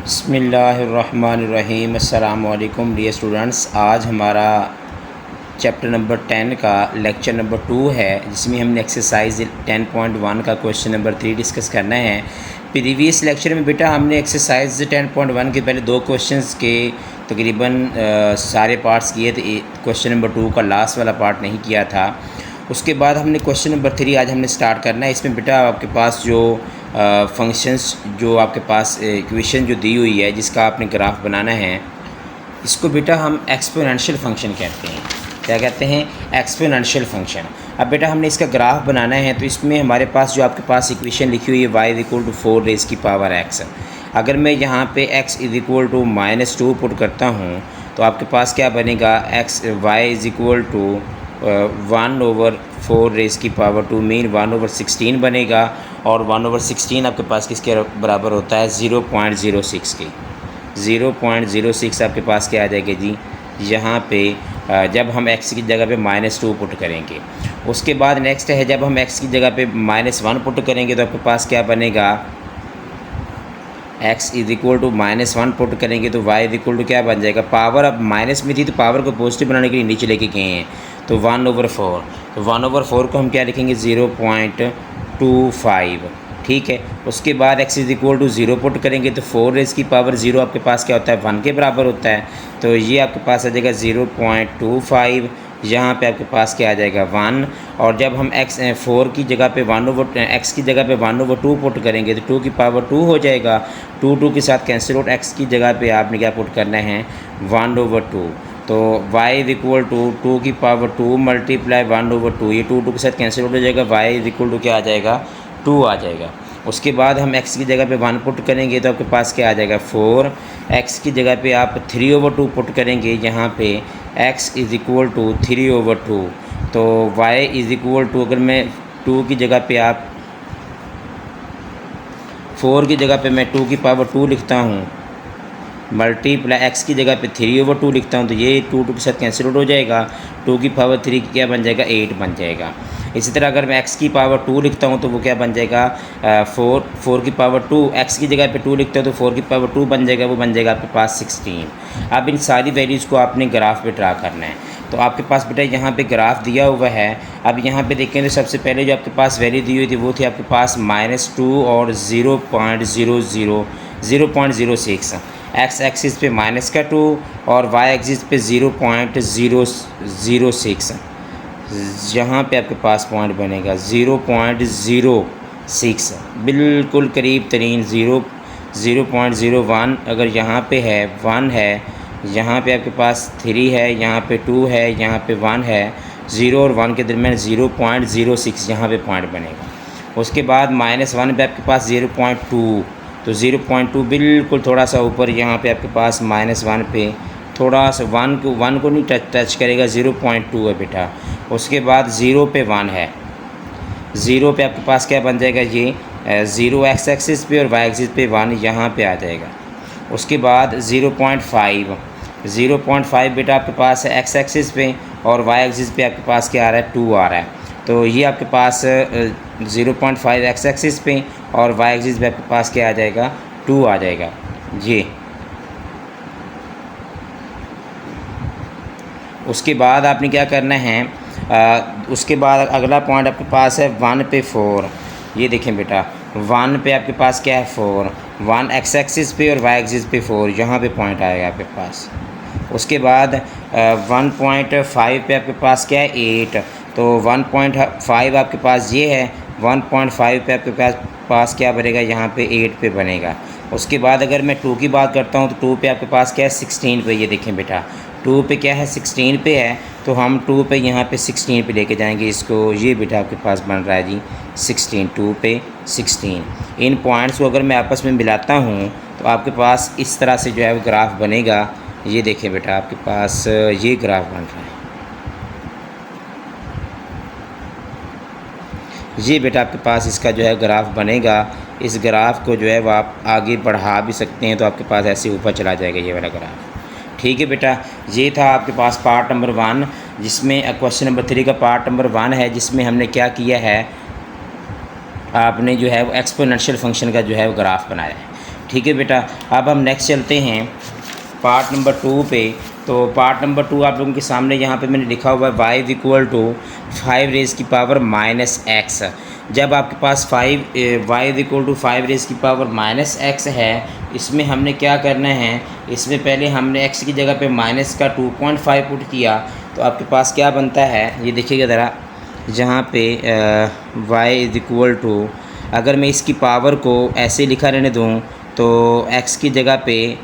बिस्मिल्लाहिर्रहमानिर्रहीम। अस्सलामु अलैकुम डियर स्टूडेंट्स। आज हमारा चैप्टर नंबर 10 का लेक्चर नंबर 2 है, जिसमें हमने एक्सरसाइज 10.1 का क्वेश्चन नंबर 3 डिस्कस करना है। प्रीवियस लेक्चर में बेटा हमने एक्सरसाइज 10.1 के पहले दो क्वेश्चंस के तकरीबन सारे पार्ट्स किए थे। क्वेश्चन नंबर 2 का लास्ट वाला पार्ट नहीं किया था। उसके बाद हमने क्वेश्चन नंबर 3 आज हमने स्टार्ट करना है। इसमें बेटा आपके पास जो फंक्शंस जो आपके पास इक्वेशन जो दी हुई है, जिसका आपने ग्राफ बनाना है, इसको बेटा हम एक्सपोनेंशियल फंक्शन कहते हैं। क्या कहते हैं? Exponential function. अब बेटा हमने इसका ग्राफ बनाना है, तो इसमें हमारे पास जो आपके पास इक्वेशन लिखी हुई है y = 4 x। अगर मैं यहाँ पे x = -2 पुट करता हूँ तो आपके पास क्या बनेगा? y = 1/4 मीन 1/16 बनेगा। और 1/16 आपके पास किसके बराबर होता है? 0.06 के। 0.06 आपके पास क्या आ जाएगा जी? यहाँ पे जब हम x की जगह पे -2 पुट करेंगे। उसके बाद नेक्स्ट है, जब हम x की जगह पे -1 पुट करेंगे तो आपके पास क्या बनेगा? x = -1 पुट करेंगे तो y क्या बन जाएगा? पावर अब माइनस में थी तो पावर को पॉजिटिव बनाने के लिए नीचे लेके गए हैं, तो 1/4। तो 1/4 को हम क्या लिखेंगे? 0.25। ठीक है। उसके बाद x = 0 पुट करेंगे तो 4 आपके पास क्या होता है? 1 के बराबर होता है। तो ये आपके पास आ जाएगा 0.25। यहाँ पे आपके पास क्या आ जाएगा? 1। और जब हम x की जगह पे x की जगह पे 1/2 पुट करेंगे तो 2 हो जाएगा। 2 के साथ कैंसिल आउट। x की जगह पे आपने क्या पुट करना है? 1/2। तो y = 2 मल्टीप्लाई 1/2, ये 2 के साथ कैंसिल आउट हो जाएगा। y क्या आ जाएगा? 2 आ जाएगा। उसके बाद हम x की जगह पे 1 पुट करेंगे तो आपके पास क्या आ जाएगा? 4। x की जगह पे आप 3/2 पुट करेंगे, यहाँ पे x = 3/2। तो y = अगर मैं 2 की जगह पे आप 4 की जगह पे मैं 2 लिखता हूँ, मल्टीप्लाई x की जगह पे 3/2 लिखता हूँ, तो ये 2 के साथ कैंसिल आउट हो जाएगा। 2³ क्या बन जाएगा? 8 बन जाएगा। इसी तरह अगर मैं x की पावर 2 लिखता हूँ तो वो क्या बन जाएगा? 4 x की जगह पे 2 लिखते हो तो 4 बन जाएगा, वो बन जाएगा आपके पास 16। अब इन सारी वैल्यूज़ को आपने ग्राफ पे ड्रा करना है। तो आपके पास बेटा यहाँ पे ग्राफ दिया हुआ है। अब यहाँ पे देखें तो सबसे पहले जो आपके पास वैल्यू दी हुई थी वो थी आपके पास -2 और 0.06। x एक्सिस पे -2 और y एक्सिस पे 0.006। यहाँ पे आपके पास पॉइंट बनेगा 0.06, बिल्कुल करीब तरीन 0.01। अगर यहाँ पे है 1 है, यहाँ पे आपके पास 3 है, यहाँ पे 2 है, यहाँ पे 1 है। 0 और 1 के दरमियान 0.06 यहाँ पे पॉइंट बनेगा। उसके बाद -1 पे आपके पास 0.2, तो 0.2 बिल्कुल थोड़ा सा ऊपर यहाँ पे आपके पास -1 पे थोड़ा सा 1 को नहीं टच करेगा, 0.2 है बेटा। उसके बाद 0 पे 1 है। 0 पे आपके पास क्या बन जाएगा? ये 0 x एक्सिस पे और y एक्सिस पे 1 यहाँ पे आ जाएगा। उसके बाद 0.5 बेटा आपके पास है x एक्सिस पे और y एक्सिस पे आपके पास क्या आ रहा है? 2 आ रहा है। तो ये आपके पास 0.5 x एक्सिस पे और y एक्सिस पे आपके पास क्या आ जाएगा? 2 आ जाएगा। ये उसके बाद आपने क्या करना है? उसके बाद अगला पॉइंट आपके पास है 1 पे 4। ये देखें बेटा, 1 पे आपके पास क्या है? 4। 1 x एक्सिस पे और y एक्सिस पे 4, यहाँ पे पॉइंट आएगा आपके पास। उसके बाद 1.5 पे आपके पास क्या है? 8। तो 1.5 आपके पास ये है। 1.5 पे आपके पास क्या बनेगा? यहाँ पे 8 पे बनेगा। उसके बाद अगर मैं 2 की बात करता हूँ तो 2 पे आपके पास क्या है? 16 पे। ये देखें बेटा, 2 पे क्या है? 16 पे है, तो हम 2 पे यहाँ पे 16 पे लेके जाएंगे इसको। ये बेटा आपके पास बन रहा है जी 16, 2 पे 16। इन पॉइंट्स को अगर मैं आपस में मिलाता हूँ तो आपके पास इस तरह से जो है वो ग्राफ बनेगा। ये देखें बेटा, आपके पास ये ग्राफ बन रहा है। ये बेटा आपके पास इसका जो है ग्राफ बनेगा। इस ग्राफ को जो है वो आप आगे बढ़ा भी सकते हैं, तो आपके पास ऐसे ऊपर चला जाएगा ये वाला ग्राफ। ठीक है बेटा, ये था आपके पास पार्ट नंबर 1, जिसमें क्वेश्चन नंबर 3 का पार्ट नंबर 1 है, जिसमें हमने क्या किया है? आपने जो है वो एक्सपोनेंशियल फंक्शन का जो है वो ग्राफ बनाया है। ठीक है बेटा। अब हम नेक्स्ट चलते हैं पार्ट नंबर 2 पे। तो पार्ट नंबर 2 आप लोगों के सामने यहाँ पे मैंने लिखा हुआ है y is equal to 5 raise की पावर माइनस एक्स। जब आपके पास y is equal to 5 raise की पावर माइनस एक्स है, इसमें हमने क्या करना है, इसमें पहले हमने x की जगह पे माइनस का 2.5 पुट किया, तो आपके पास क्या बनता है ये देखिएगा ज़रा। जहाँ पे y इज इक्वल टू, अगर मैं इसकी पावर को ऐसे लिखा रहने दूँ तो x की जगह पे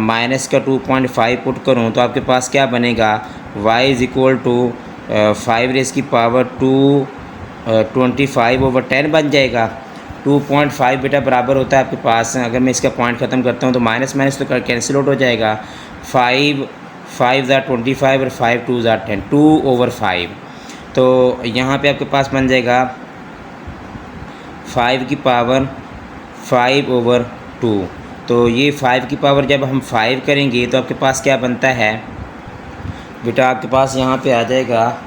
माइनस का 2.5 पुट करूँ तो आपके पास क्या बनेगा, y is equal to 5 raise की पावर 25/10 बन जाएगा। 2.5 बेटा बराबर होता है आपके पास, अगर मैं इसका पॉइंट ख़त्म करता हूँ तो माइनस माइनस तो कैंसिल आउट हो जाएगा। 5 ज़ा 25 और 5 2 ज़ा 10, 2/5। तो यहाँ पे आपके पास बन जाएगा 5 की पावर 5/2। तो ये 5 की पावर जब हम 5 करेंगे तो आपके पास क्या बनता है बेटा, आपके पास यहाँ पे आ जाएगा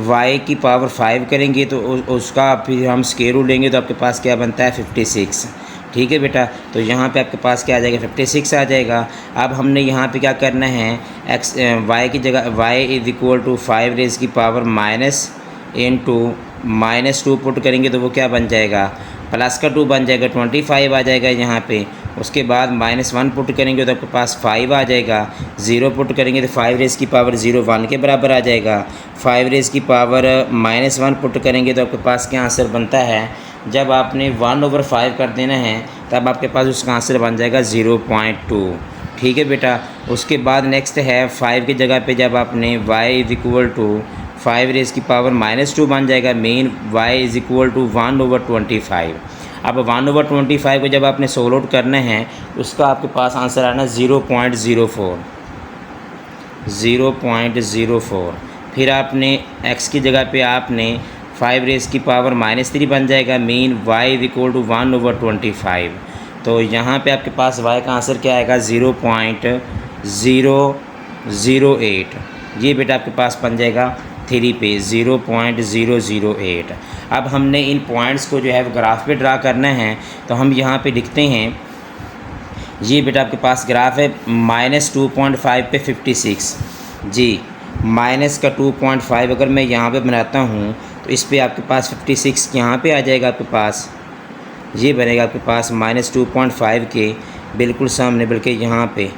y की पावर 5 करेंगे तो उसका फिर हम स्क्वायर रूट लेंगे तो आपके पास क्या बनता है 56। ठीक है बेटा। तो यहाँ पे आपके पास क्या आ जाएगा 56 आ जाएगा। अब हमने यहाँ पे क्या करना है, y की जगह y is equal to 5 raise की पावर माइनस इनटू -2 पुट करेंगे तो वो क्या बन जाएगा, प्लस का 2 बन जाएगा, 25 आ जाएगा यहाँ पे। उसके बाद -1 पुट करेंगे तो आपके पास 5 आ जाएगा। 0 पुट करेंगे तो 5 रेज़ की पावर 0 1 के बराबर आ जाएगा। 5 रेज़ की पावर -1 पुट करेंगे तो आपके पास क्या आंसर बनता है, जब आपने 1/5 कर देना है तब आपके पास उसका आंसर बन जाएगा 0.2। ठीक है बेटा। उसके बाद नेक्स्ट है 5 की जगह पे जब आपने y is equal to 5 raise की पावर -2 बन जाएगा, मेन y इज़ इक्वल टू 1/25। अब 1/25 को जब आपने सोल्व आउट करना है उसका आपके पास आंसर आना 0.04। फिर आपने x की जगह पे आपने 5 रेज़ की पावर -3 बन जाएगा, मेन y इज इक्वल टू 1/25। तो यहाँ पे आपके पास y का आंसर क्या आएगा 0.008। ये बेटा आपके पास बन जाएगा 3 पे 0.008। अब हमने इन पॉइंट्स को जो है ग्राफ पे ड्रा करना है, तो हम यहाँ पे लिखते हैं, ये बेटा आपके पास ग्राफ है -2.5 पे 56 जी। माइनस का 2.5 अगर मैं यहाँ पे बनाता हूँ तो इस पे आपके पास 56 यहाँ पे आ जाएगा, आपके पास ये बनेगा आपके पास -2.5 के बिल्कुल सामने, बल्कि यहाँ पे।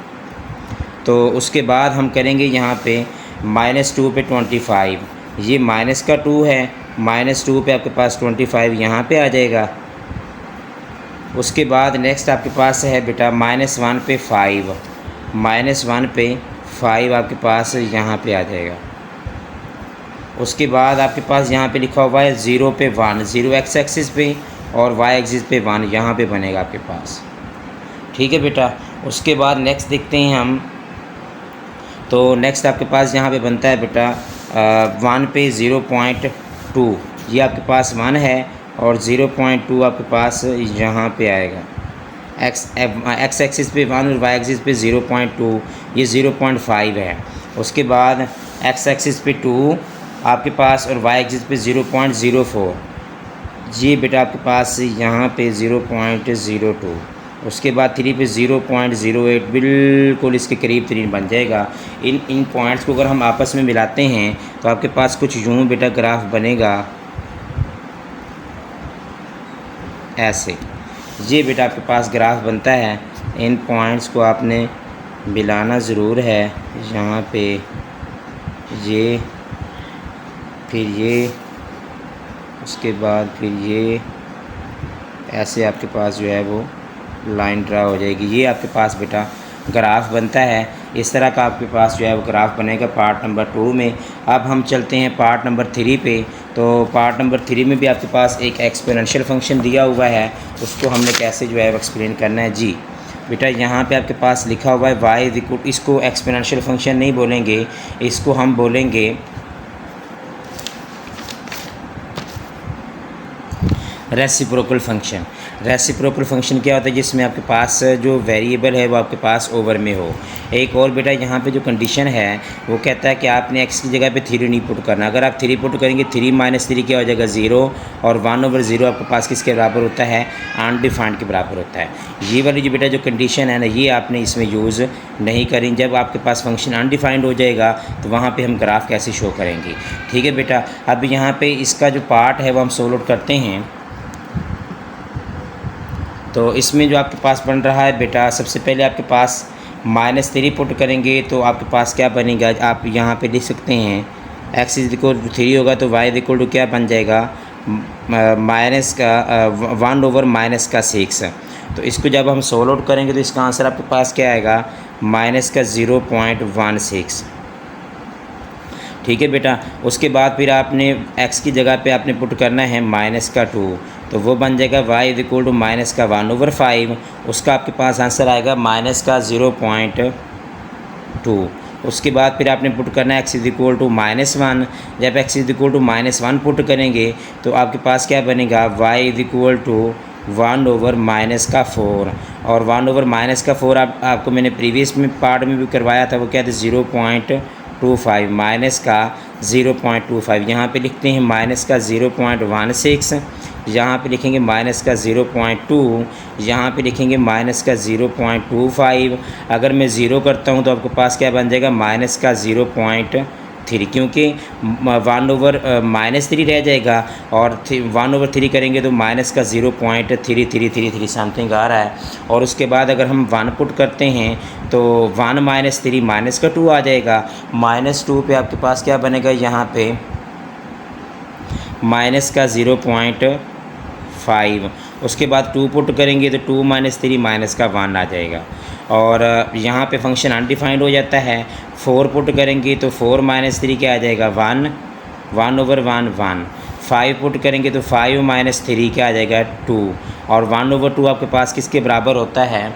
तो उसके बाद हम करेंगे यहाँ पे -2 पे 25, ये माइनस का 2 है, -2 पे आपके पास 25 यहाँ पे आ जाएगा। उसके बाद नेक्स्ट आपके पास है बेटा -1 पे 5, -1 पे 5 आपके पास यहाँ पे आ जाएगा। उसके बाद आपके पास यहाँ पे लिखा हुआ है 0 पे 1, 0 x एक्सिस पे और y एक्सिस पे 1 यहाँ पे बनेगा आपके पास। ठीक है बेटा। उसके बाद नेक्स्ट देखते हैं हम, तो नेक्स्ट आपके पास यहाँ पे बनता है बेटा 1 पे 0.2, ये आपके पास 1 है और 0.2 आपके पास यहाँ पे आएगा। x एक्सिस पे 1 और y एक्सिस पे 0.2, ये 0.5 है। उसके बाद x एक्सिस पे 2 आपके पास और y एक्सिस पे 0.04, ये बेटा आपके पास यहाँ पे 0.02। उसके बाद 3 पे 0.08, बिल्कुल इसके करीब 3 बन जाएगा। इन पॉइंट्स को अगर हम आपस में मिलाते हैं तो आपके पास कुछ यूँ बेटा ग्राफ बनेगा ऐसे। ये बेटा आपके पास ग्राफ बनता है। इन पॉइंट्स को आपने मिलाना ज़रूर है, यहाँ पे ये, फिर ये, उसके बाद फिर ये, ऐसे आपके पास जो है वो लाइन ड्रा हो जाएगी। ये आपके पास बेटा ग्राफ बनता है। इस तरह का आपके पास जो है वो ग्राफ बनेगा पार्ट नंबर 2 में। अब हम चलते हैं पार्ट नंबर 3 पे। तो पार्ट नंबर 3 में भी आपके पास एक एक्सपोनेंशियल फंक्शन दिया हुआ है, उसको हमने कैसे जो है वो एक्सप्लेन करना है जी। बेटा यहाँ पे आपके पास लिखा हुआ है y इज इक्वल, इसको एक्सपोनेंशियल फंक्शन नहीं बोलेंगे, इसको हम बोलेंगे रेसिप्रोकल फंक्शन। रेसिप्रोकल फंक्शन क्या होता है? जिसमें आपके पास जो वेरिएबल है वो आपके पास ओवर में हो। एक और बेटा यहाँ पे जो कंडीशन है वो कहता है कि आपने x की जगह पे 3 नहीं पुट करना। अगर आप 3 पुट करेंगे 3 माइनस 3 क्या हो जाएगा 0, और 1/0 आपके पास किसके बराबर होता है? अनडिफाइंड के बराबर होता है। ये वाली जो बेटा जो कंडीशन है ना, ये आपने इसमें यूज़ नहीं करें। जब आपके पास फंक्शन अनडिफाइंड हो जाएगा तो वहाँ पर हम ग्राफ कैसे शो करेंगे। ठीक है बेटा, अब यहाँ पर इसका जो पार्ट है वो हम सोल्व आउट करते हैं। तो इसमें जो आपके पास बन रहा है बेटा, सबसे पहले आपके पास -3 पुट करेंगे तो आपके पास क्या बनेगा? आप यहाँ पे लिख सकते हैं x = 3 होगा तो y = क्या बन जाएगा? माइनस का 1/-6। तो इसको जब हम सोल्व आउट करेंगे तो इसका आंसर आपके पास क्या आएगा? -0.16। ठीक है बेटा, उसके बाद फिर आपने x की जगह पे आपने पुट करना है -2, तो वो बन जाएगा y = -1/5। उसका आपके पास आंसर आएगा -0.2। उसके बाद फिर आपने पुट करना है x = -1। जब x = -1 पुट करेंगे तो आपके पास क्या बनेगा? y = 1/-4, और 1/-4 आपको मैंने प्रीवियस में पार्ट में भी करवाया था। वो क्या था? 0.25, माइनस का 0.25। यहाँ पे लिखते हैं माइनस का 0.16, यहाँ पे लिखेंगे माइनस का 0.2, यहाँ पे लिखेंगे माइनस का 0.25। अगर मैं ज़ीरो करता हूँ तो आपके पास क्या बन जाएगा? माइनस का 0.3, क्योंकि 1/-3 रह जाएगा, और 1/3 करेंगे तो माइनस का 0.3333 समथिंग आ रहा है। और उसके बाद अगर हम 1 पुट करते हैं तो 1 - 3 माइनस का 2 आ जाएगा। -2 पे आपके पास क्या बनेगा? यहाँ पे माइनस का 0.5। उसके बाद 2 पुट करेंगे तो 2 - 3 माइनस का 1 आ जाएगा, और यहाँ पे फंक्शन अनडिफाइंड हो जाता है। 4 पुट करेंगे तो 4 - 3 क्या आ जाएगा? 1, 1/1 1। 5 पुट करेंगे तो 5 - 3 क्या आ जाएगा? 2, और 1/2 आपके पास किसके बराबर होता है?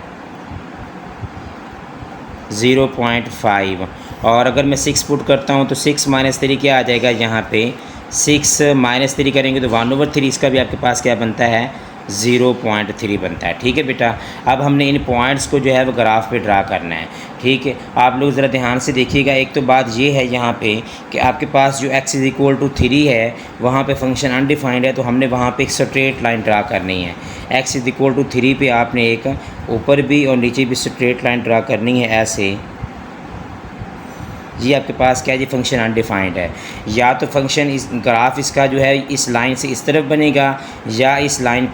0.5। और अगर मैं 6 पुट करता हूँ तो 6 - 3 क्या आ जाएगा? यहाँ पे 6 - 3 करेंगे तो 1/3 इसका भी आपके पास क्या बनता है? 0.3 बनता है। ठीक है बेटा, अब हमने इन पॉइंट्स को जो है वो ग्राफ पे ड्रा करना है। ठीक है, आप लोग ज़रा ध्यान से देखिएगा। एक तो बात ये है यहाँ पे कि आपके पास जो x = 3 है वहाँ पे फंक्शन अनडिफाइंड है, तो हमने वहाँ पे एक स्ट्रेट लाइन ड्रा करनी है। x = 3 पे आपने एक ऊपर भी और नीचे भी स्ट्रेट लाइन ड्रा करनी है ऐसे। ये आपके पास क्या है? ये फंक्शन अनडिफाइंड है। या तो फंक्शन इस ग्राफ इसका जो है इस लाइन से इस तरफ बनेगा, या इस लाइन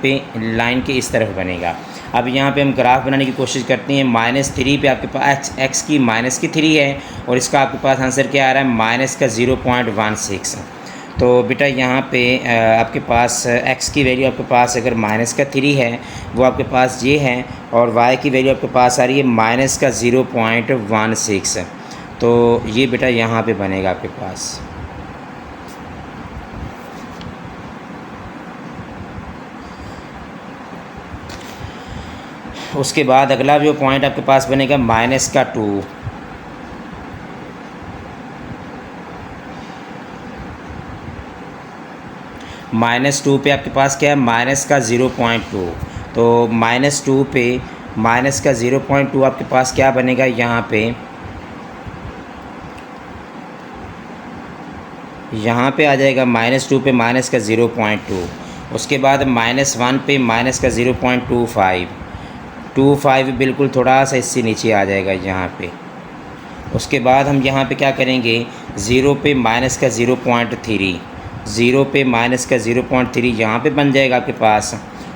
के इस तरफ बनेगा। अब यहाँ पे हम ग्राफ बनाने की कोशिश करते हैं। -3 पे आपके पास x की -3 है, और इसका आपके पास आंसर क्या आ रहा है? माइनस का 0.16। तो बेटा यहाँ पे आपके पास x की वैल्यू आपके पास अगर -3 है वो आपके पास ये है, और y की वैल्यू आपके पास आ रही है -0.16। तो ये बेटा यहाँ पे बनेगा आपके पास। उसके बाद अगला जो पॉइंट आपके पास बनेगा -2। -2 पे आपके पास क्या है? -0.2। तो -2 पे -0.2 आपके पास क्या बनेगा? यहाँ पे आ जाएगा -2 पे -0.2। उसके बाद -1 पे -0.25। 25 बिल्कुल थोड़ा सा इससे नीचे आ जाएगा यहाँ पे। उसके बाद हम यहाँ पे क्या करेंगे? 0 पे -0.3, 0 पे -0.3 यहाँ पे बन जाएगा आपके पास।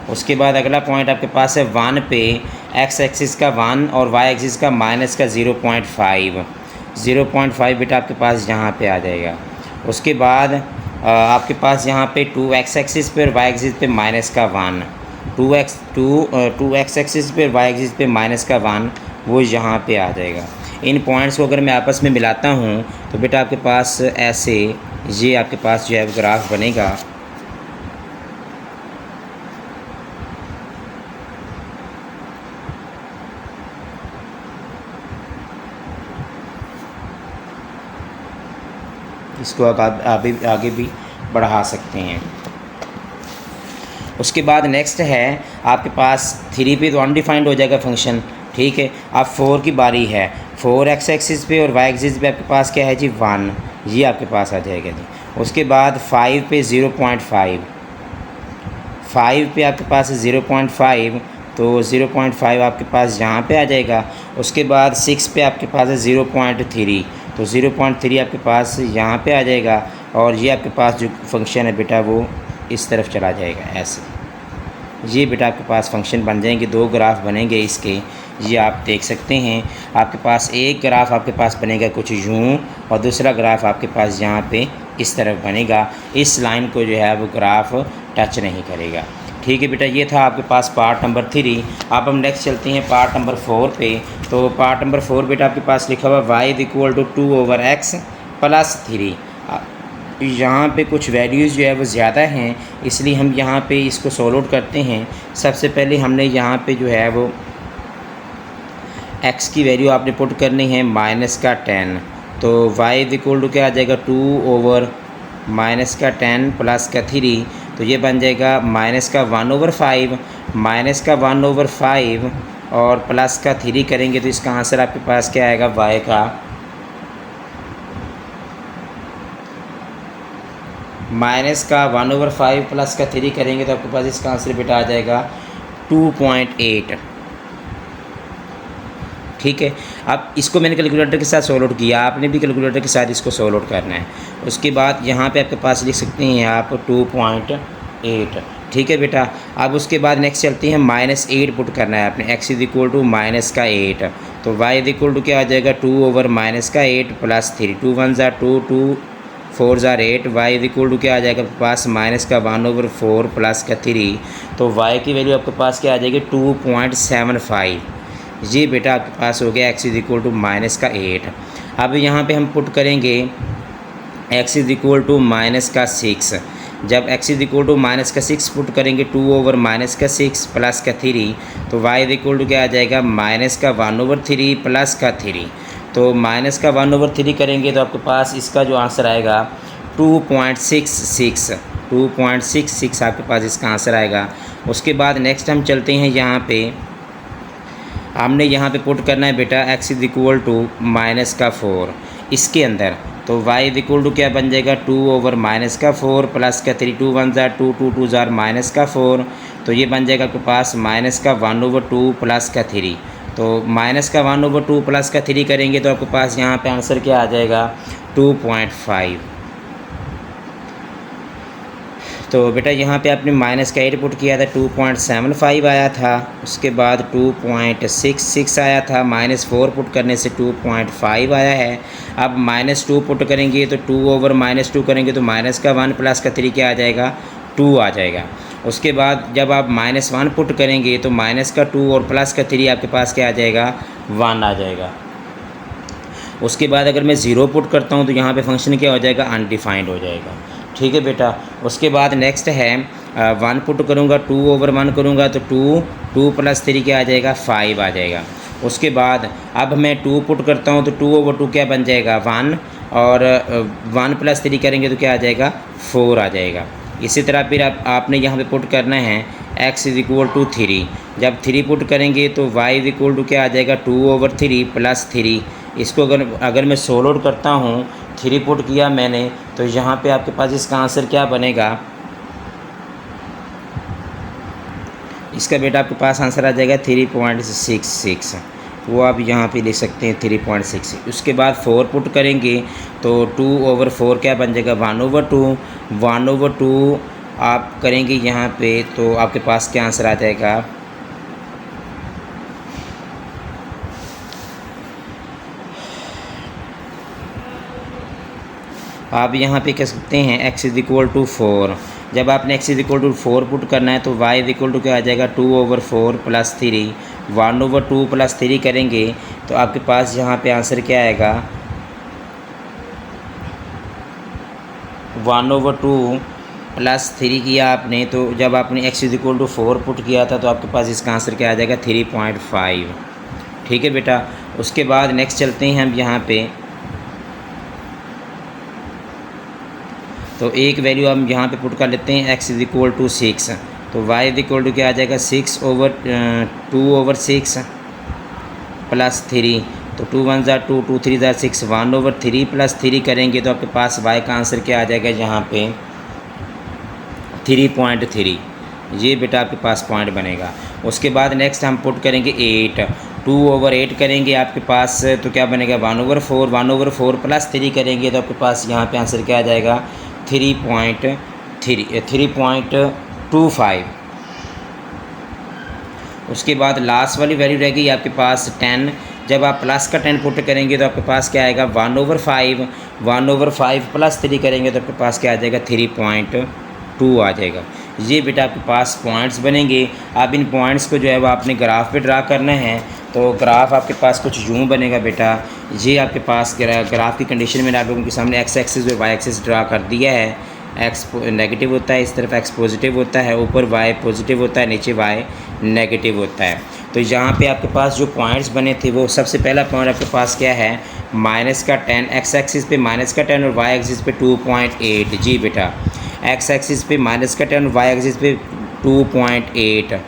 उसके बाद अगला पॉइंट आपके पास है 1 पे x एक्सिस का 1 और y एक्सिस का -0.5। 0.5 बेटा आपके पास यहाँ पे आ जाएगा। उसके बाद आपके पास यहाँ पे 2x एक्सिस पे और y एक्सिस पे -1, 2x एक्सिस पे और y एक्सिस पे -1 वो यहाँ पे आ जाएगा। इन पॉइंट्स को अगर मैं आपस में मिलाता हूँ तो बेटा आपके पास ऐसे ये आपके पास जो है ग्राफ बनेगा। इसको आगे भी बढ़ा सकते हैं। उसके बाद नेक्स्ट है आपके पास 3 पे तो अनडिफाइंड हो जाएगा फंक्शन, ठीक है। अब 4 की बारी है, 4 एक्स एक्सिस पे और वाई एक्सिस पे आपके पास क्या है जी 1, ये आपके पास आ जाएगा जी। उसके बाद 5 पे 0.5, 5 पे आपके पास है 0.5, तो 0.5 आपके पास यहाँ पे आ जाएगा। उसके बाद 6 पे आपके पास है 0.3, तो 0.3 आपके पास यहाँ पे आ जाएगा। और ये आपके पास जो फंक्शन है बेटा वो इस तरफ चला जाएगा ऐसे। ये बेटा आपके पास फंक्शन बन जाएंगे, 2 ग्राफ बनेंगे इसके, ये आप देख सकते हैं। आपके पास एक ग्राफ आपके पास बनेगा कुछ यूँ और दूसरा ग्राफ आपके पास यहाँ पे इस तरफ बनेगा। इस लाइन को जो है वो ग्राफ टच नहीं करेगा, ठीक है बेटा। ये था आपके पास पार्ट नंबर 3। अब हम नेक्स्ट चलते हैं पार्ट नंबर 4 पे। तो पार्ट नंबर 4 बेटा आपके पास लिखा हुआ y=2/x + 3। यहाँ पे कुछ वैल्यूज़ जो है वो ज़्यादा हैं, इसलिए हम यहाँ पे इसको सॉल्व आउट करते हैं। सबसे पहले हमने यहाँ पे जो है वो x की वैल्यू आपने पुट करनी है -10, तो y क्या आ जाएगा 2/-10 + 3, तो ये बन जाएगा -1/5 -1/5 और +3 करेंगे तो इसका आंसर आपके पास क्या आएगा y का -1/5 +3 करेंगे तो आपके पास इसका आंसर बेटा आ जाएगा 2.8, ठीक है। अब इसको मैंने कैलकुलेटर के साथ सॉल्व आउट किया, आपने भी कैलकुलेटर के साथ इसको सॉल्व आउट करना है। उसके बाद यहाँ पे आपके पास लिख सकते हैं आप 2.8, ठीक है बेटा। अब उसके बाद नेक्स्ट चलते हैं -8 पुट करना है आपने, x -8, तो y क्या आ जाएगा 2/-8 + 3, 2 1 ज़ा 2, 2 4 ज़ा 8, y क्या आ जाएगा आपके पास -1/4 + 3, तो y की वैल्यू आपके पास क्या आ जाएगी 2.75। ये बेटा आपके पास हो गया x -8। अब यहाँ पे हम पुट करेंगे x -6। जब x -6 पुट करेंगे 2/-6 + 3, तो y क्या आ जाएगा -1/3 + 3, तो -1/3 करेंगे तो आपके पास इसका जो आंसर आएगा 2.66 आपके पास इसका आंसर आएगा। उसके बाद नेक्स्ट हम चलते हैं यहाँ पे, हमने यहाँ पे पुट करना है बेटा x -4 इसके अंदर, तो y क्या बन जाएगा 2/-4 + 3, 2 1 ज़ा 2, 2 2 ज़ा -4, तो ये बन जाएगा आपके पास -1/2 + 3, तो -1/2 + 3 करेंगे तो आपके पास यहाँ पे आंसर क्या आ जाएगा 2.5। तो बेटा यहाँ पे आपने -8 पुट किया था 2.75 आया था, उसके बाद 2.66 आया था, -4 पुट करने से 2.5 आया है। अब -2 पुट करेंगे तो 2/-2 करेंगे तो -1 + 3 क्या आ जाएगा 2 आ जाएगा। उसके बाद जब आप -1 पुट करेंगे तो -2 और +3 आपके पास क्या आ जाएगा 1 आ जाएगा। उसके बाद अगर मैं 0 पुट करता हूँ तो यहाँ पे फंक्शन क्या हो जाएगा अनडिफाइंड हो जाएगा, ठीक है बेटा। उसके बाद नेक्स्ट है 1 पुट करूँगा 2/1 करूँगा तो 2 + 3 क्या आ जाएगा 5 आ जाएगा। उसके बाद अब मैं 2 पुट करता हूँ तो 2/2 क्या बन जाएगा 1 और 1 + 3 करेंगे तो क्या आ जाएगा 4 आ जाएगा। इसी तरह फिर आपने यहाँ पे पुट करना है x = 3, जब 3 पुट करेंगे तो y क्या आ जाएगा 2/3 + 3। इसको अगर मैं सॉल्व आउट करता हूँ, 3 पुट किया मैंने, तो यहाँ पे आपके पास इसका आंसर क्या बनेगा, इसका बेटा आपके पास आंसर आ जाएगा 3.66, वो आप यहाँ पे लिख सकते हैं 3.6। उसके बाद 4 पुट करेंगे तो 2/4 क्या बन जाएगा 1/2, 1/2 आप करेंगे यहाँ पे तो आपके पास क्या आंसर आ जाएगा, आप यहाँ पे कह सकते हैं x = 4। जब आपने x = 4 पुट करना है तो y क्या आ जाएगा 2/4 + 3, 1/2 + 3 करेंगे तो आपके पास यहाँ पे आंसर क्या आएगा 1/2 + 3 किया आपने, तो जब आपने x = 4 पुट किया था तो आपके पास इसका आंसर क्या आ जाएगा 3.5, ठीक है बेटा। उसके बाद नेक्स्ट चलते हैं हम यहाँ पे, तो एक वैल्यू हम यहाँ पे पुट कर लेते हैं x = 6, तो y इक्वल टू क्या आ जाएगा 6/2/6 प्लस 3। तो 2 1 ज़ा 2, 2 3 ज़ा 6, 1/3 प्लस 3 करेंगे तो आपके पास y का आंसर क्या आ जाएगा यहाँ पे 3.3। ये बेटा आपके पास पॉइंट बनेगा। उसके बाद नेक्स्ट हम पुट करेंगे 8, 2/8 करेंगे आपके पास तो क्या बनेगा 1/4, 1/4 प्लस 3 करेंगे तो आपके पास यहाँ पे आंसर क्या आ जाएगा 3.25। उसके बाद लास्ट वाली वैल्यू रहेगी आपके पास 10। जब आप प्लस का 10 पुट करेंगे तो आपके पास क्या आएगा 1/5, 1/5 प्लस 3 करेंगे तो आपके पास क्या आ जाएगा 3.2 आ जाएगा। ये बेटा आपके पास पॉइंट्स बनेंगे। अब इन पॉइंट्स को जो है वो आपने ग्राफ पे ड्रा करना है। तो ग्राफ आपके पास कुछ यूँ बनेगा बेटा। ये आपके पास ग्राफ की कंडीशन मैंने आप लोगों के सामने एक्स एक्सिस और वाई एक्सिस ड्रा कर दिया है। एक्स नेगेटिव होता है, इस तरफ एक्स पॉजिटिव होता है, ऊपर वाई पॉजिटिव होता है, नीचे वाई नेगेटिव होता है। तो यहाँ पे आपके पास जो पॉइंट्स बने थे वो सबसे पहला पॉइंट आपके पास क्या है -10, एक्स एक्सिस पे -10 और वाई एक्सिस पे 2.8। जी बेटा एक्स एक्सिस पे -10 और वाई एक्सिस पे 2.8।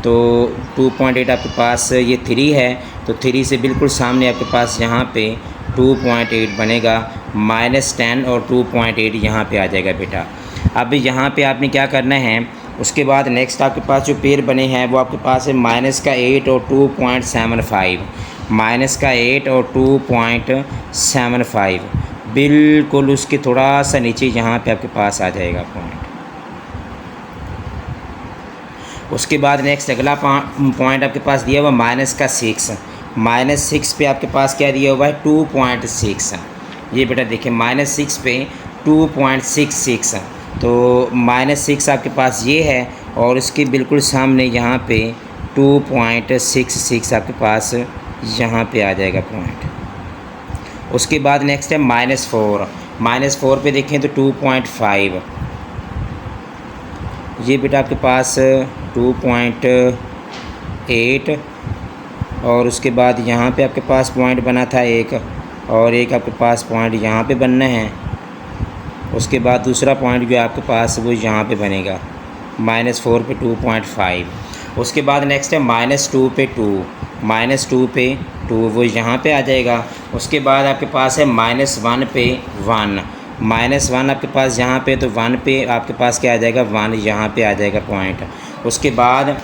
तो 2.8 आपके पास ये 3 है, तो 3 से बिल्कुल सामने आपके पास यहाँ पे 2.8 बनेगा। -10 और 2.8 यहाँ पे आ जाएगा बेटा। अब यहाँ पे आपने क्या करना है, उसके बाद नेक्स्ट आपके पास जो पेयर बने हैं वो आपके पास है -8 और 2.75, -8 और 2.75 बिल्कुल उसके थोड़ा सा नीचे यहाँ पे आपके पास आ जाएगा पॉइंट। उसके बाद नेक्स्ट अगला पॉइंट आपके पास दिया हुआ -6 पे आपके पास क्या दिया हुआ है 2.6। ये बेटा देखिए -6 पे 2.66। तो -6 आपके पास ये है और इसके बिल्कुल सामने यहाँ पे 2.66 आपके पास यहाँ पे आ जाएगा पॉइंट। उसके बाद नेक्स्ट है -4 पे देखें तो 2.5। ये बेटा आपके पास 2.8 और उसके बाद यहाँ पे आपके पास पॉइंट बना था एक, और एक आपके पास पॉइंट यहाँ पे बनना है। उसके बाद दूसरा पॉइंट जो आपके पास वो यहाँ पे बनेगा -4 पे 2.5। उसके बाद नेक्स्ट है -2 पे 2 वो यहाँ पे आ जाएगा। उसके बाद आपके पास है -1 पे 1, -1 आपके पास यहाँ पे, तो 1 पे आपके पास क्या आ जाएगा 1 यहाँ पे आ जाएगा पॉइंट। उसके बाद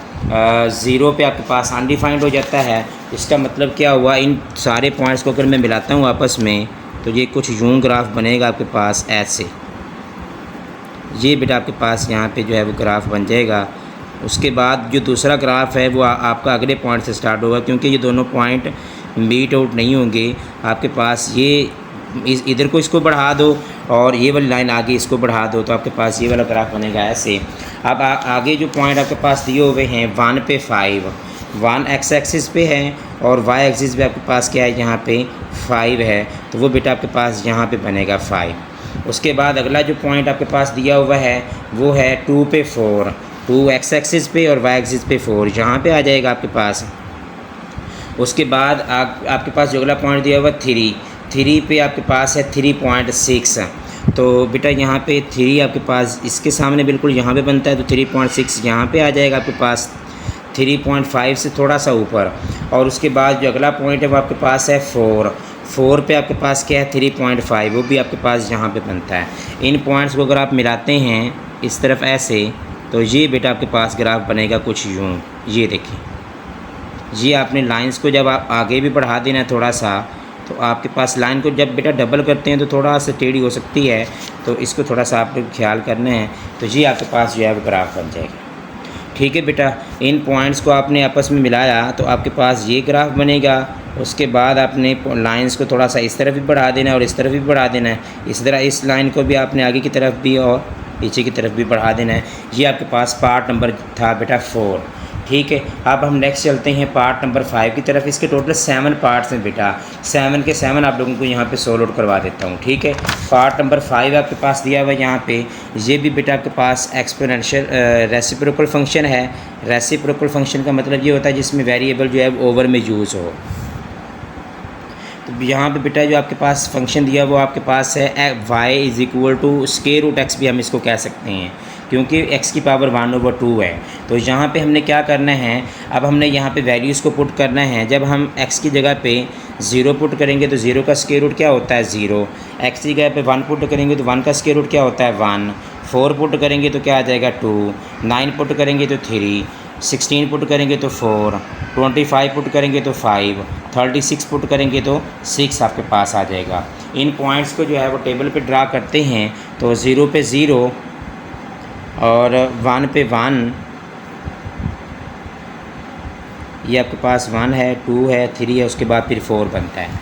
0 पे आपके पास अनडिफाइंड हो जाता है। इसका मतलब क्या हुआ, इन सारे पॉइंट्स को अगर मैं मिलाता हूँ आपस में तो ये कुछ यूँ ग्राफ बनेगा आपके पास ऐसे। ये बेटा आपके पास यहाँ पे जो है वो ग्राफ बन जाएगा। उसके बाद जो दूसरा ग्राफ है वो आपका अगले पॉइंट से स्टार्ट होगा, क्योंकि ये दोनों पॉइंट मीट आउट नहीं होंगे आपके पास। ये इधर को इसको बढ़ा दो और ये वाली लाइन आगे इसको बढ़ा दो तो आपके पास ये वाला ग्राफ बनेगा ऐसे। अब आगे जो पॉइंट आपके पास दिए हुए हैं 1 पे 5, 1 एक्स एक्सिस पे है और वाई एक्सिस पे आपके पास क्या है यहाँ पे 5 है, तो वो बेटा आपके पास यहाँ पे बनेगा 5। उसके बाद अगला जो पॉइंट आपके पास दिया हुआ है वो है 2 पे 4, 2 एक्स एक्सिस पे और वाई एक्सिस पे 4 यहाँ पे आ जाएगा आपके पास। उसके बाद आपके पास जो अगला पॉइंट दिया हुआ 3 पे आपके पास है 3.6। तो बेटा यहाँ पे 3 आपके पास इसके सामने बिल्कुल यहाँ पे बनता है, तो 3.6 यहाँ पे आ जाएगा आपके पास 3.5 से थोड़ा सा ऊपर। और उसके बाद जो अगला पॉइंट है वो आपके पास है 4 पे आपके पास क्या है 3.5, वो भी आपके पास यहाँ पे बनता है। इन पॉइंट्स को अगर आप मिलाते हैं इस तरफ ऐसे तो ये बेटा आपके पास ग्राफ बनेगा कुछ यूँ। ये देखिए, ये आपने लाइंस को जब आप आगे भी बढ़ा देना है थोड़ा सा, तो आपके पास लाइन को जब बेटा डबल करते हैं तो थोड़ा सा टेढ़ी हो सकती है, तो इसको थोड़ा सा आपको ख्याल करना है। तो ये आपके पास जो है वो ग्राफ बन जाएगा। ठीक है बेटा, इन पॉइंट्स को आपने आपस में मिलाया तो आपके पास ये ग्राफ बनेगा। उसके बाद आपने लाइंस को थोड़ा सा इस तरफ भी बढ़ा देना है और इस तरफ भी बढ़ा देना है। इस तरह इस लाइन को भी आपने आगे की तरफ भी और पीछे की तरफ भी बढ़ा देना है। ये आपके पास पार्ट नंबर था बेटा 4। ठीक है, अब हम नेक्स्ट चलते हैं पार्ट नंबर 5 की तरफ। इसके टोटल 7 पार्ट्स हैं बेटा, 7 के 7 आप लोगों को यहाँ पे सोल्व आउट करवा देता हूँ। ठीक है, पार्ट नंबर 5 आपके पास दिया हुआ है यहाँ पे। ये भी बेटा आपके पास एक्सपोनेंशियल रेसिप्रोकल फंक्शन है। रेसिप्रोकल फंक्शन का मतलब ये होता है जिसमें वेरिएबल जो है ओवर में यूज़ हो। तो यहाँ पे बेटा जो आपके पास फंक्शन दिया वो आपके पास है y = स्क्वायर रूट x भी हम इसको कह सकते हैं, क्योंकि एक्स की पावर 1/2 है। तो यहाँ पे हमने क्या करना है, अब हमने यहाँ पे वैल्यूज़ को पुट करना है। जब हम एक्स की जगह पे 0 पुट करेंगे तो 0 का स्क्वायर रूट क्या होता है 0। एक्स की जगह पे 1 पुट करेंगे तो 1 का स्क्वायर रूट क्या होता है 1। 4 पुट करेंगे तो क्या आ जाएगा 2। 9 पुट करेंगे तो 3। 16 पुट करेंगे तो 4। 25 पुट करेंगे तो 5। 36 पुट करेंगे तो 6 आपके पास आ जाएगा। इन पॉइंट्स को जो है वो टेबल पे ड्रा करते हैं। तो 0 पे 0 और 1 पे 1, ये आपके पास 1 है, 2 है, 3 है, उसके बाद फिर 4 बनता है।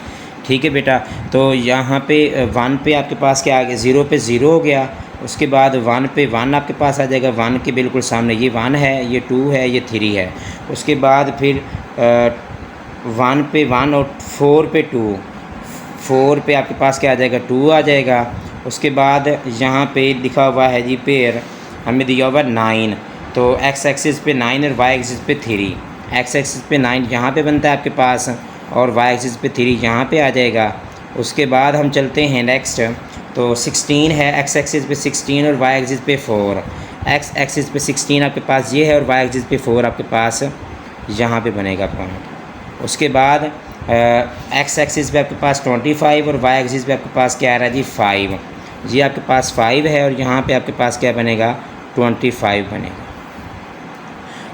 ठीक है बेटा, तो यहाँ पे 1 पे आपके पास क्या आ गया, 0 पे 0 हो गया। उसके बाद 1 पे 1 आपके पास आ जाएगा, 1 के बिल्कुल सामने ये 1 है, ये 2 है, ये 3 है। उसके बाद फिर 1 पे 1 और 4 पे 2, 4 पे आपके पास क्या आ जाएगा 2 आ जाएगा। उसके बाद यहाँ पे लिखा हुआ है जी पेयर, हमें दिया हुआ 9, तो एक्स एक्सिस पे 9 और वाई एक्सिस पे 3। एक्स एक्सिस पे 9 यहाँ पे बनता है आपके पास और वाई एक्सिस पे 3 यहाँ पे आ जाएगा। उसके बाद हम चलते हैं नेक्स्ट, तो 16 है, एक्स एक्सिस पे 16 और वाई एक्सिस पे 4। एक्स एक्सिस पे 16 आपके पास ये है और वाई एक्सिस पे 4 आपके पास यहाँ पे बनेगा पॉइंट। उसके बाद एक्स एक्सिस पे आपके पास 25 और वाई एक्सिस पे आपके पास क्या आ रहा है जी 5। ये आपके पास 5 है और यहाँ पे आपके पास क्या बनेगा 25 बनेगा।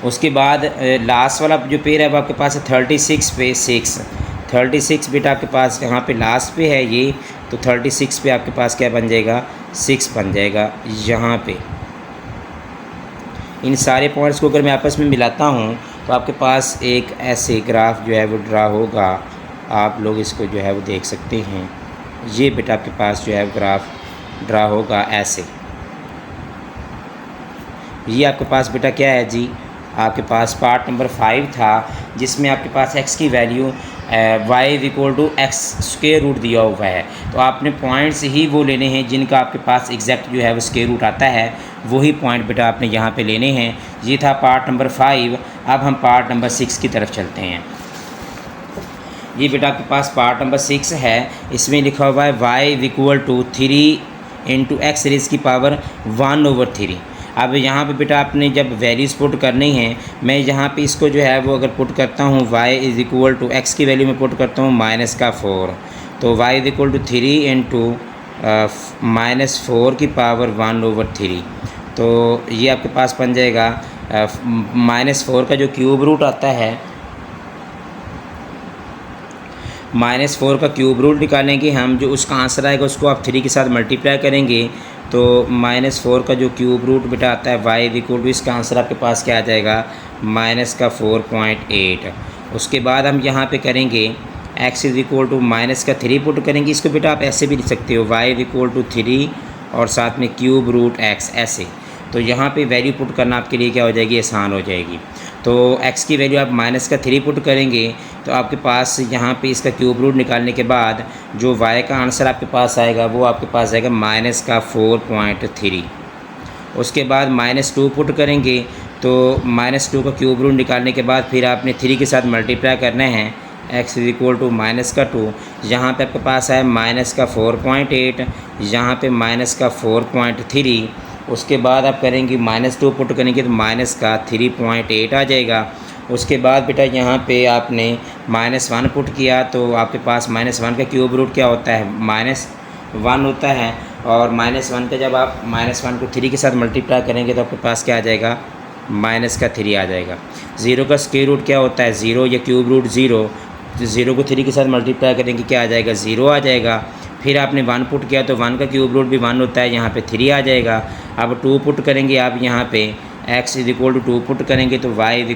उसके बाद लास्ट वाला जो पेयर है वो आपके पास है 36 पे 6। 36 बेटा आपके पास यहाँ पे लास्ट पे है ये, तो 36 पे आपके पास क्या बन जाएगा 6 बन जाएगा यहाँ पे। इन सारे पॉइंट्स को अगर मैं आपस में मिलाता हूँ तो आपके पास एक ऐसे ग्राफ जो है वो ड्रा होगा। आप लोग इसको जो है वो देख सकते हैं। ये बेटा आपके पास जो है ग्राफ ड्रा होगा ऐसे। ये आपके पास बेटा क्या है जी, आपके पास पार्ट नंबर 5 था जिसमें आपके पास x की value y = x square root दिया हुआ है। तो आपने पॉइंट्स ही वो लेने हैं जिनका आपके पास एग्जैक्ट जो है वो स्क्वायर रूट आता है, वही पॉइंट बेटा आपने यहाँ पे लेने हैं। ये था पार्ट नंबर 5। अब हम पार्ट नंबर 6 की तरफ चलते हैं। ये बेटा आपके पास पार्ट नंबर 6 है। इसमें लिखा हुआ है y = 3 × x रेज़ की पावर 1/3। अब यहाँ पे बेटा आपने जब वैल्यूज़ पुट करनी है, मैं यहाँ पे इसको जो है वो अगर पुट करता हूँ y = x की वैल्यू में पुट करता हूँ -4, तो y = 3 × -4 की पावर 1/3। तो ये आपके पास बन जाएगा -4 का जो क्यूब रूट आता है, -4 का क्यूब रूट निकालेंगे हम। जो उसका आंसर आएगा उसको आप 3 के साथ मल्टीप्लाई करेंगे, तो -4 का जो क्यूब रूट बेटा आता है y = इसका आंसर आपके पास क्या आ जाएगा -4.8। उसके बाद हम यहाँ पे करेंगे x = -3 पुट करेंगे। इसको बेटा आप ऐसे भी लिख सकते हो y = 3 और साथ में क्यूब रूट x ऐसे। तो यहाँ पे वैल्यू पुट करना आपके लिए क्या हो जाएगी, आसान हो जाएगी। तो x की वैल्यू आप -3 पुट करेंगे तो आपके पास यहाँ पे इसका क्यूब रूट निकालने के बाद जो y का आंसर आपके पास आएगा वो आपके पास आएगा -4.3। उसके बाद -2 पुट करेंगे, तो -2 का क्यूब रूट निकालने के बाद फिर आपने 3 के साथ मल्टीप्लाई करना है। x = -2, यहाँ पे आपके पास है -4.8, यहाँ पे -4.3। उसके बाद आप करेंगे -2 पुट करेंगे तो -3.8 आ जाएगा। उसके बाद बेटा यहाँ पे आपने -1 पुट किया तो आपके पास -1 का क्यूब रूट क्या होता है -1 होता है, और -1 का जब आप -1 को 3 के साथ मल्टीप्लाई करेंगे तो आपके पास क्या आ जाएगा -3 आ जाएगा। 0 का स्क्वायर रूट क्या होता है 0 या क्यूब रूट 0, तो 0 को 3 के साथ मल्टीप्लाई करेंगे क्या आ जाएगा 0 आ जाएगा। फिर आपने 1 पुट किया तो 1 का क्यूब रूट भी 1 होता है, यहाँ पे 3 आ जाएगा। अब 2 पुट करेंगे आप यहाँ पे x = 2 पुट करेंगे तो y =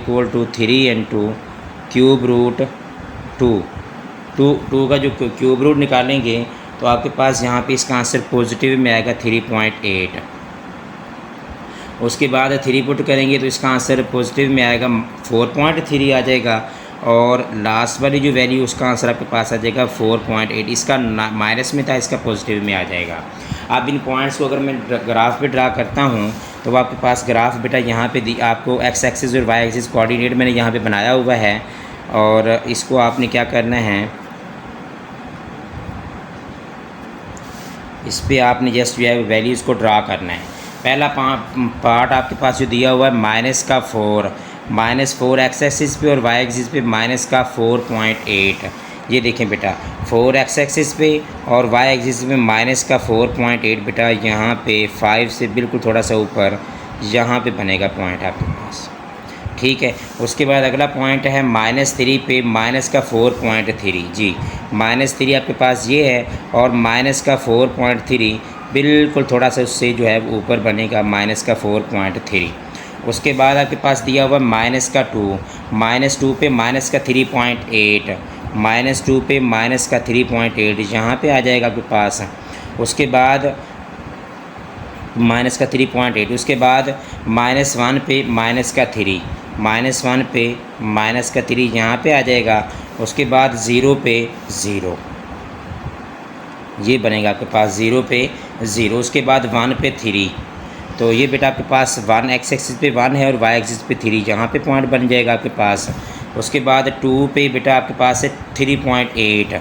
3 × क्यूब रूट 2 का जो क्यूब रूट निकालेंगे तो आपके पास यहाँ पे इसका आंसर पॉजिटिव में आएगा 3.8। उसके बाद 3 पुट करेंगे तो इसका आंसर पॉजिटिव में आएगा 4.3 आ जाएगा, और लास्ट वाली जो वैल्यू उसका आंसर आपके पास आ जाएगा 4.8। इसका माइनस में था, इसका पॉजिटिव में आ जाएगा। अब इन पॉइंट्स को अगर मैं ग्राफ पे ड्रा करता हूँ तो आपके पास ग्राफ बेटा यहाँ पे आपको x एक्सिस और y एक्सिस कोऑर्डिनेट मैंने यहाँ पे बनाया हुआ है, और इसको आपने क्या करना है, इस पर आपने जस्ट जो है वैल्यूज़ को ड्रा करना है। पहला पार्ट आपके पास जो दिया हुआ है -4 एक्स एक्सिस पे और वाई एक्सिस पे -4.8। ये देखें बेटा 4 एक्स एक्सिस पे और वाई एक्सिस पे -4.8 बेटा यहाँ पे 5 से बिल्कुल थोड़ा सा ऊपर यहाँ पे बनेगा पॉइंट आपके पास। ठीक है, उसके बाद अगला पॉइंट है -3 पे -4.3। जी -3 आपके पास ये है और -4.3 बिल्कुल थोड़ा सा उससे जो है ऊपर बनेगा -4.3। उसके बाद आपके पास दिया हुआ -2 -2 पे -3.8 -2 पे -3.8 यहाँ पे आ जाएगा आपके पास। उसके बाद -3.8 उसके बाद -1 पे -3 -1 पे -3 यहाँ पे आ जाएगा। उसके बाद 0 पे 0 ये बनेगा आपके पास 0 पे 0। उसके बाद 1 पे 3 तो ये बेटा आपके पास 1 एक्स एक्सिस पे 1 है और वाई एक्सिस पे 3 यहाँ पे पॉइंट बन जाएगा आपके पास। उसके बाद 2 पे बेटा आपके पास है 3.8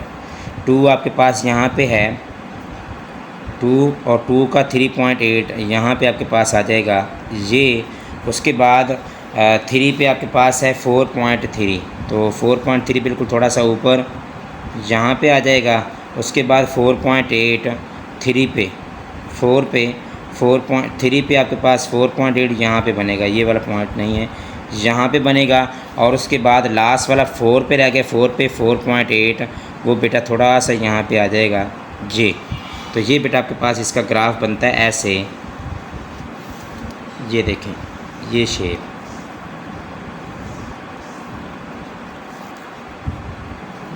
2 आपके पास यहाँ पे है 2 और 2 का 3.8 यहाँ पे आपके पास आ जाएगा ये। उसके बाद 3 पे आपके पास है 4.3 तो 4.3 बिल्कुल थोड़ा सा ऊपर यहाँ पे आ जाएगा। उसके बाद 4.8 3 पे 4.3 पे आपके पास 4.8 यहाँ पे बनेगा, ये वाला पॉइंट नहीं है यहाँ पे बनेगा। और उसके बाद लास्ट वाला 4 पे रह गया, 4 पे 4.8 वो बेटा थोड़ा सा यहाँ पे आ जाएगा जी। तो ये बेटा आपके पास इसका ग्राफ बनता है ऐसे, ये देखें ये शेप,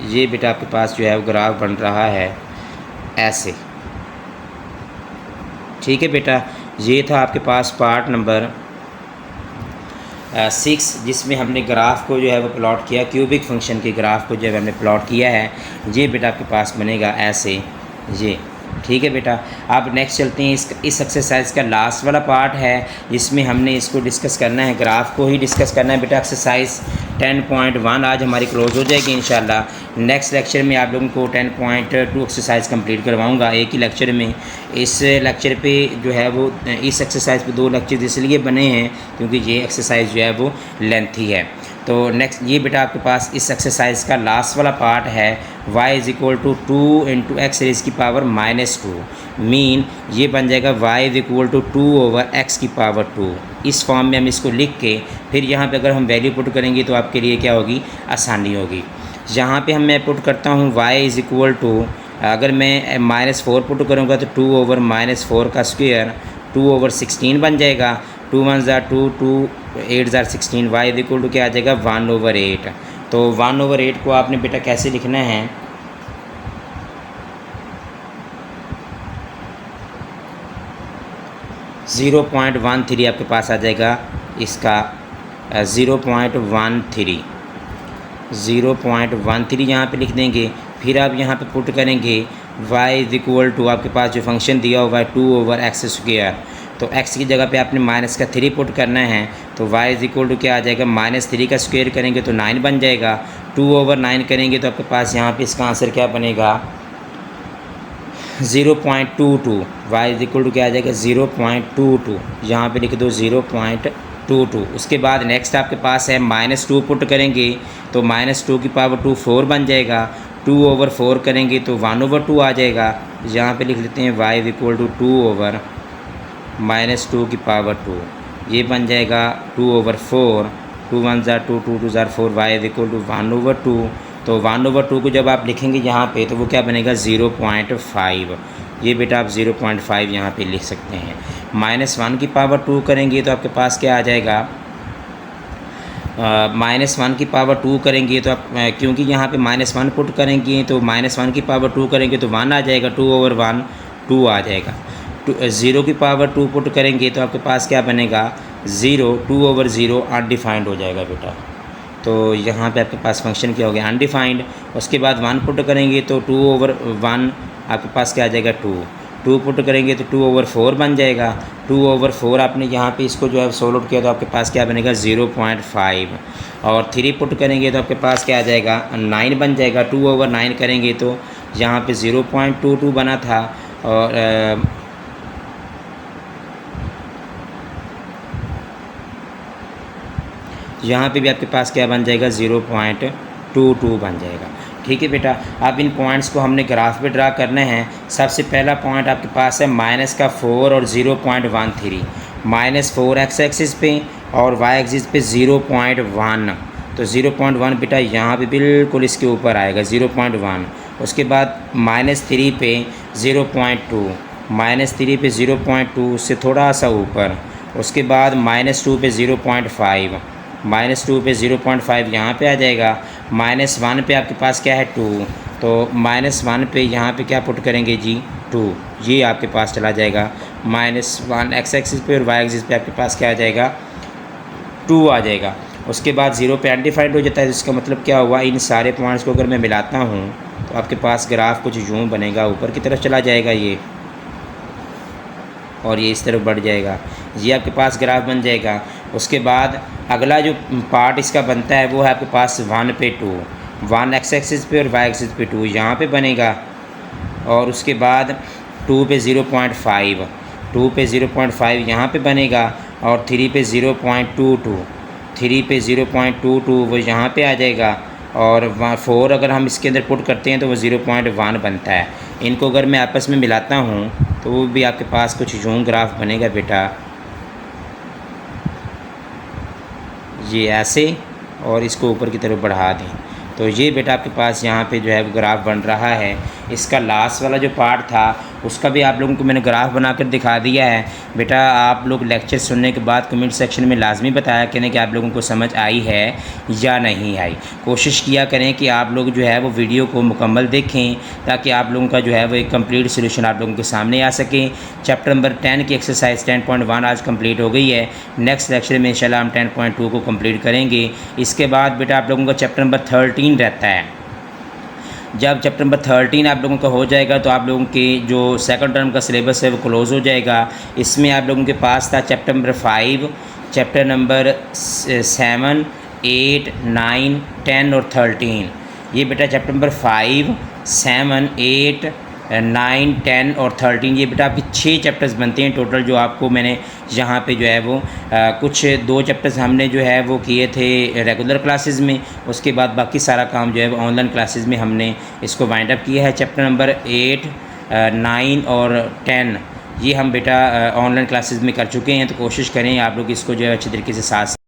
ये बेटा आपके पास जो है वो ग्राफ बन रहा है ऐसे। ठीक है बेटा, ये था आपके पास पार्ट नंबर 6 जिसमें हमने ग्राफ को जो है वो प्लॉट किया, क्यूबिक फंक्शन के ग्राफ को जो है हमने प्लॉट किया है। ये बेटा आपके पास बनेगा ऐसे ये। ठीक है बेटा, अब नेक्स्ट चलते हैं इस एक्सरसाइज का लास्ट वाला पार्ट है जिसमें हमने इसको डिस्कस करना है, ग्राफ को ही डिस्कस करना है बेटा। एक्सरसाइज 10.1 आज हमारी क्लोज हो जाएगी इंशाल्लाह। नेक्स्ट लेक्चर में आप लोगों को 10.2 एक्सरसाइज कंप्लीट करवाऊंगा एक ही लेक्चर में। इस लेक्चर पे जो है वो इस एक्सरसाइज पे 2 लेक्चर इसलिए बने हैं क्योंकि ये एक्सरसाइज जो है वो लेंथी है। तो नेक्स्ट ये बेटा आपके पास इस एक्सरसाइज का लास्ट वाला पार्ट है y = 2 × x raised की पावर -2। मीन ये बन जाएगा y = 2/x की पावर 2। इस फॉर्म में हम इसको लिख के फिर यहाँ पे अगर हम वैल्यू पुट करेंगे तो आपके लिए क्या होगी, आसानी होगी। यहाँ पे मैं पुट करता हूँ y = अगर मैं -4 पुट करूँगा तो 2/-4 का स्क्वायर 2/16 बन जाएगा। 2 1 ज़ा 2 2 8 ज़ा 16 y = क्या आ जाएगा 1/8। तो 1/8 को आपने बेटा कैसे लिखना है, (0.13) आपके पास आ जाएगा इसका 0.13 यहाँ पे लिख देंगे। फिर आप यहाँ पे पुट करेंगे y = आपके पास जो फंक्शन दिया हुआ है 2/x²। तो x की जगह पे आपने -3 पुट करना है तो y = क्या आ जाएगा, -3 का स्क्वायर करेंगे तो 9 बन जाएगा। 2/9 करेंगे तो आपके पास यहाँ पे इसका आंसर क्या बनेगा 0.22। y = क्या आ जाएगा 0.22, यहाँ पे लिख दो 0.22। उसके बाद नेक्स्ट आपके पास है -2 पुट करेंगे तो -2 की पावर 2 4 बन जाएगा। 2/4 करेंगे तो 1/2 आ जाएगा। यहाँ पे लिख लेते हैं y = 2/-2 की पावर 2, ये बन जाएगा 2/4। 2 1 ज़ा 2 2 2 ज़ा 4 y = 1/2। तो 1/2 को जब आप लिखेंगे यहाँ पे तो वो क्या बनेगा 0.5। ये बेटा आप 0.5 यहाँ पे लिख सकते हैं। -1 की पावर 2 करेंगे तो आपके पास क्या आ जाएगा, -1 की पावर 2 करेंगे तो आप क्योंकि यहाँ पे -1 पुट करेंगे तो -1 की पावर 2 करेंगे तो 1 आ जाएगा, 2/1 2 आ जाएगा। 0 की पावर 2 पुट करेंगे तो आपके पास क्या बनेगा 0, 2/0 अनडिफाइंड हो जाएगा बेटा। तो यहाँ पे आपके पास फंक्शन क्या हो गया अनडिफाइंड। उसके बाद 1 पुट करेंगे तो 2/1 आपके पास क्या आ जाएगा 2। 2 पुट करेंगे तो 2/4 बन जाएगा। 2/4 आपने यहाँ पे इसको जो है सोल्व आउट किया तो आपके पास क्या बनेगा 0.5। और 3 पुट करेंगे तो आपके पास क्या आ जाएगा 9 बन जाएगा। 2/9 करेंगे तो यहाँ पे 0.22 बना था और यहाँ पे भी आपके पास क्या बन जाएगा 0.22 बन जाएगा। ठीक है बेटा, अब इन पॉइंट्स को हमने ग्राफ पे ड्रा करना है। सबसे पहला पॉइंट आपके पास है -4 और 0.13, -4 एक्स एक्सिस पे और वाई एक्सिस पे 0.1, तो 0.1 बेटा यहाँ पे बिल्कुल इसके ऊपर आएगा 0.1। उसके बाद -3 पे 0.2, -3 पे 0.2 उससे थोड़ा सा ऊपर। उसके बाद -2 पे 0.5, -2 पे 0.5 यहाँ पे आ जाएगा। -1 पे आपके पास क्या है 2, तो -1 पे यहाँ पे क्या पुट करेंगे जी 2, ये आपके पास चला जाएगा। -1 एक्स एक्सिस पे और वाई एक्सिस पे आपके पास क्या आ जाएगा 2 आ जाएगा। उसके बाद 0 पे अनडिफाइंड हो जाता है, इसका मतलब क्या हुआ, इन सारे पॉइंट्स को अगर मैं मिलाता हूँ तो आपके पास ग्राफ कुछ यूँ बनेगा, ऊपर की तरफ चला जाएगा ये, और ये इस तरफ बढ़ जाएगा, ये आपके पास ग्राफ बन जाएगा। उसके बाद अगला जो पार्ट इसका बनता है वो है आपके पास 1 पे 2, 1 एक्स एक्सिस पे और वाई एक्सिस पे 2 यहाँ पे बनेगा। और उसके बाद 2 पे 0.5, 2 पे 0.5 यहाँ पे बनेगा। और 3 पे 0.22, 3 पे 0.22 वो यहाँ पे आ जाएगा। और 4 अगर हम इसके अंदर पुट करते हैं तो वो 0.1 बनता है। इनको अगर मैं आपस में मिलाता हूँ तो वो भी आपके पास कुछ यूँ ग्राफ बनेगा बेटा, ये ऐसे, और इसको ऊपर की तरफ बढ़ा दें तो ये बेटा आपके पास यहाँ पे जो है वो ग्राफ बन रहा है। इसका लास्ट वाला जो पार्ट था उसका भी आप लोगों को मैंने ग्राफ बनाकर दिखा दिया है। बेटा आप लोग लेक्चर सुनने के बाद कमेंट सेक्शन में लाजमी बताया करें कि आप लोगों को समझ आई है या नहीं आई। कोशिश किया करें कि आप लोग जो है वो वीडियो को मुकम्मल देखें ताकि आप लोगों का जो है वो एक कंप्लीट सोल्यूशन आप लोगों के सामने आ सके। चैप्टर नंबर 10 की एक्सरसाइज 10.1 आज कंप्लीट हो गई है। नेक्स्ट लेक्चर में इंशाल्लाह हम 10.2 को कंप्लीट करेंगे। इसके बाद बेटा आप लोगों का चैप्टर नंबर 13 रहता है। जब चैप्टर नंबर 13 आप लोगों का हो जाएगा तो आप लोगों के जो सेकंड टर्म का सिलेबस है वो क्लोज़ हो जाएगा। इसमें आप लोगों के पास था चैप्टर नंबर 5, चैप्टर नंबर 7, 8, 9, 10 और 13। ये बेटा चैप्टर नंबर 5, 7, 8, 9, 10 और 13, ये बेटा आपके 6 चैप्टर्स बनते हैं टोटल। जो आपको मैंने यहाँ पे जो है वो कुछ 2 चैप्टर्स हमने जो है वो किए थे रेगुलर क्लासेस में, उसके बाद बाकी सारा काम जो है वो ऑनलाइन क्लासेस में हमने इसको वाइंड अप किया है। चैप्टर नंबर 8, 9 और 10 ये हम बेटा ऑनलाइन क्लासेस में कर चुके हैं, तो कोशिश करें आप लोग इसको जो है अच्छी तरीके से साथ